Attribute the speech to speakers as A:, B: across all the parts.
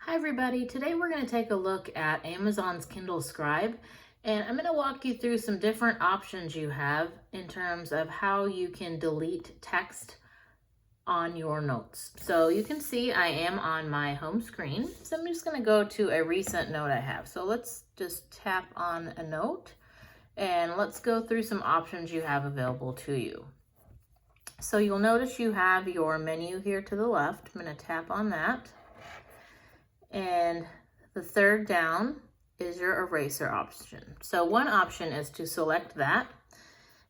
A: Hi everybody, today we're going to take a look at Amazon's Kindle Scribe, and I'm going to walk you through some different options you have in terms of how you can delete text on your notes. So you can see I am on my home screen, so I'm just going to go to a recent note I have. So let's just tap on a note and let's go through some options you have available to you. So you'll notice you have your menu here to the left. I'm going to tap on that. And the third down is your eraser option. So one option is to select that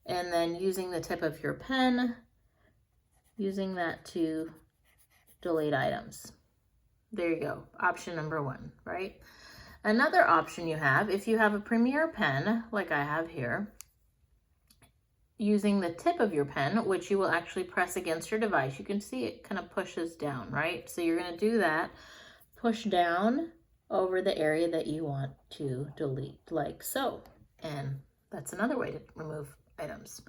A: and then using the tip of your pen, using that to delete items. There you go, option number one, right? Another option you have, if you have a Premier pen, like I have here, using the tip of your pen, which you will actually press against your device, you can see it kind of pushes down, right? So you're gonna do that. Push down over the area that you want to delete, like so. And that's another way to remove items.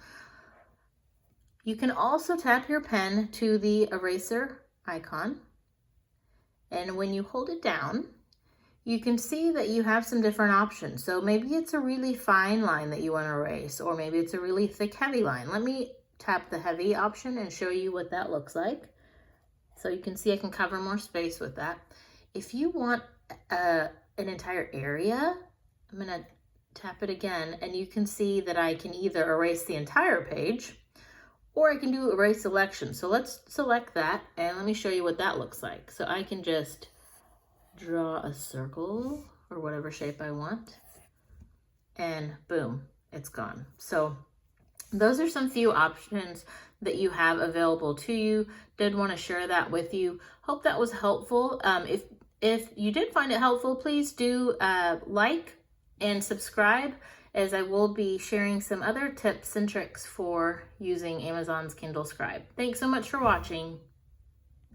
A: You can also tap your pen to the eraser icon. And when you hold it down, you can see that you have some different options. So maybe it's a really fine line that you want to erase, or maybe it's a really thick, heavy line. Let me tap the heavy option and show you what that looks like. So you can see I can cover more space with that. If you want an entire area, I'm going to tap it again, and you can see that I can either erase the entire page or I can do erase selection. So let's select that and let me show you what that looks like. So I can just draw a circle or whatever shape I want, and boom, it's gone. So those are some few options that you have available to you. Did want to share that with you. Hope that was helpful. If you did find it helpful, please do like and subscribe, as I will be sharing some other tips and tricks for using Amazon's Kindle Scribe. Thanks so much for watching.